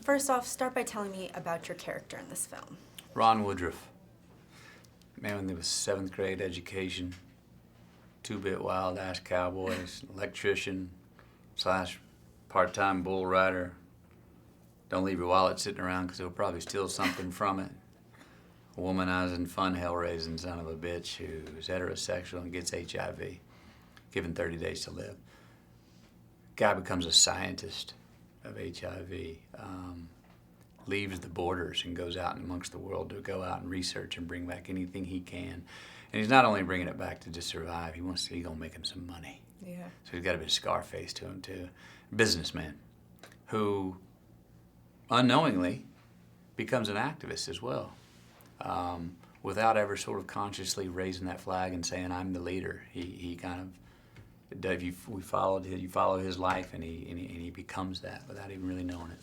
First off, start by telling me about your character in this film. Ron Woodruff, man with a 7th grade education, 2-bit wild-ass cowboys, electrician slash part-time bull rider. Don't leave your wallet sitting around because he'll probably steal something from it. A womanizing, fun, hell-raising son of a bitch who's heterosexual and gets HIV, given 30 days to live. Guy becomes a scientist of HIV, leaves the borders and goes out amongst the world to go out and research and bring back anything he can. And he's not only bringing it back to just survive, he's gonna make him some money. Yeah. So he's got a bit of Scarface to him too. Businessman who unknowingly becomes an activist as well, without ever sort of consciously raising that flag and saying, I'm the leader. He kind of, you follow his life and he becomes that without even really knowing it.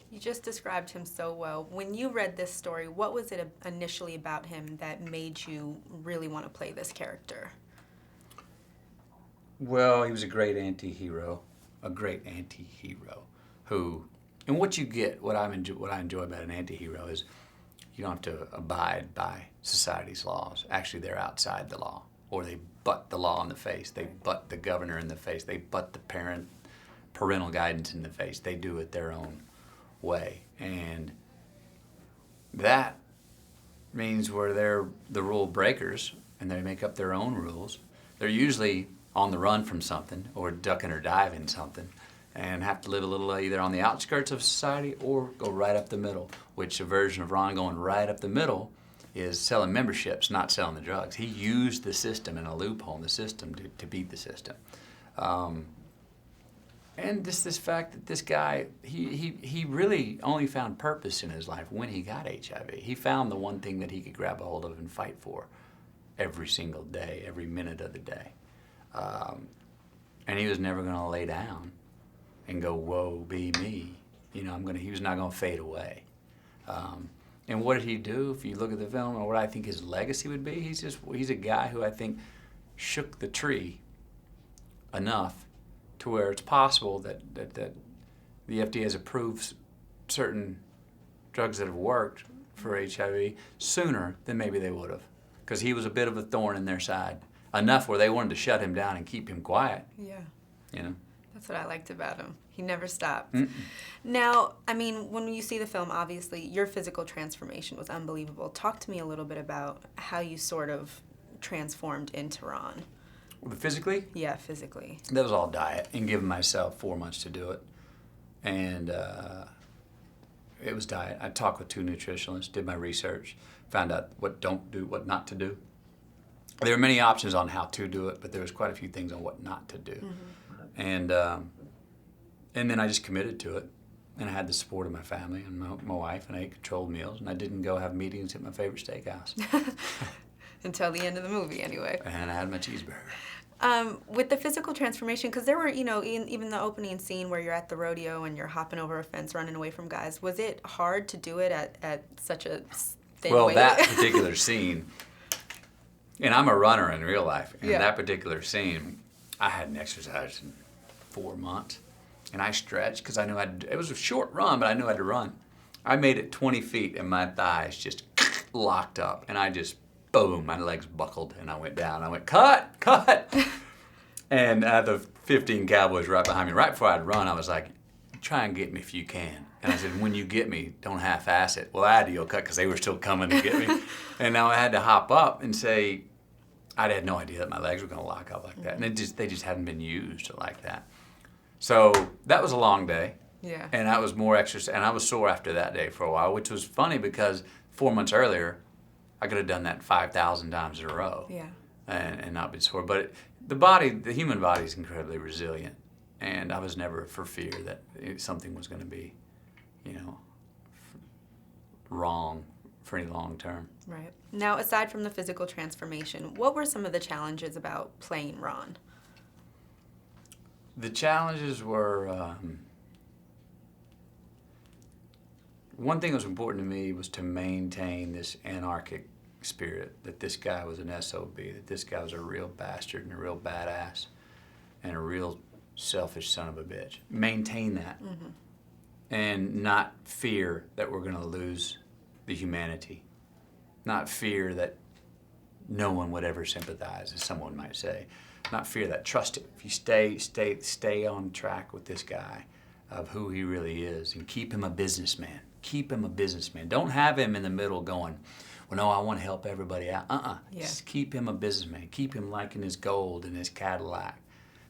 You just described him so well. When you read this story, what was it initially about him that made you really want to play this character? Well, he was a great anti-hero who, and what you get, what I enjoy about an anti-hero is you don't have to abide by society's laws. Actually, they're outside the law, or they butt the law in the face. They butt the governor in the face. They butt the parental guidance in the face. They do it their own way, and that means where they're the rule breakers and they make up their own rules. They're usually on the run from something or ducking or diving something and have to live a little either on the outskirts of society or go right up the middle, which a version of Ron going right up the middle is selling memberships, not selling the drugs. He used the system and a loophole in the system to beat the system. And this fact that this guy, he really only found purpose in his life when he got HIV. He found the one thing that he could grab a hold of and fight for every single day, every minute of the day. And he was never gonna lay down and go, woe be me. You know, he was not gonna fade away. And what did he do? If you look at the film, or what I think his legacy would be, he's a guy who I think shook the tree enough to where it's possible that the FDA has approved certain drugs that have worked for HIV sooner than maybe they would have, because he was a bit of a thorn in their side, enough where they wanted to shut him down and keep him quiet. Yeah. You know? That's what I liked about him. He never stopped. Mm-mm. Now, I mean, when you see the film, obviously, your physical transformation was unbelievable. Talk to me a little bit about how you sort of transformed into Ron. Physically? Yeah, physically. That was all diet and giving myself 4 months to do it. And it was diet. I talked with 2 nutritionists, did my research, found out what don't do, what not to do. There were many options on how to do it, but there was quite a few things on what not to do. Mm-hmm. And then I just committed to it. And I had the support of my family and my wife, and I ate controlled meals, and I didn't go have meetings at my favorite steakhouse. Until the end of the movie, anyway. And I had my cheeseburger. With the physical transformation, because there were, you know, even the opening scene where you're at the rodeo and you're hopping over a fence, running away from guys, was it hard to do it at such a thin weight? Well, that particular scene, and I'm a runner in real life, and Yeah. that particular scene, I hadn't exercised in 4 months, and I stretched because I knew it was a short run, but I knew I had to run. I made it 20 feet, and my thighs just locked up, and I just, boom, my legs buckled, and I went down. I went, cut! And the 15 cowboys right behind me, right before I'd run, I was like, try and get me if you can. And I said, when you get me, don't half-ass it. Well, I had to go cut because they were still coming to get me. And now I had to hop up and say, I had no idea that my legs were going to lock up like that. And they just hadn't been used like that. So that was a long day. Yeah. And I was more exercise, and I was sore after that day for a while, which was funny because 4 months earlier, I could have done that 5,000 times in a row. Yeah. And not been sore. But the human body is incredibly resilient. And I was never for fear that something was going to be, you know, wrong for any long term. Right. Now, aside from the physical transformation, what were some of the challenges about playing Ron? The challenges were, one thing that was important to me was to maintain this anarchic spirit, that this guy was an SOB, that this guy was a real bastard and a real badass and a real selfish son of a bitch. Maintain that. Mm-hmm. and not fear that we're going to lose the humanity, not fear that no one would ever sympathize, as someone might say, not fear that. Trust it. If you stay on track with this guy of who he really is, and keep him a businessman. Keep him a businessman. Don't have him in the middle going, well, no, I want to help everybody out. Yeah. Just keep him a businessman. Keep him liking his gold and his Cadillac.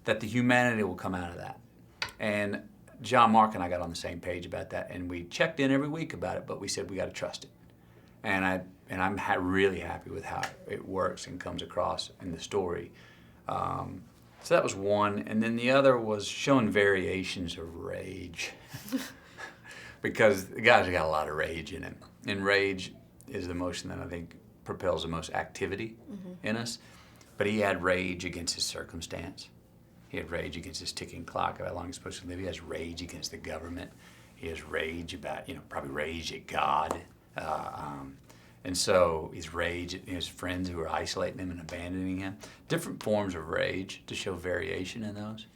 That the humanity will come out of that. And Jean-Marc and I got on the same page about that, and we checked in every week about it, but we said we got to trust it. And I'm really happy with how it works and comes across in the story. So that was one, and then the other was showing variations of rage. Because the guy's got a lot of rage in him. And rage is the emotion that I think propels the most activity in us. But he had rage against his circumstance. He had rage against his ticking clock of how long he's supposed to live. He has rage against the government. He has rage about, probably rage at God. And so he's rage at his friends who are isolating him and abandoning him. Different forms of rage to show variation in those.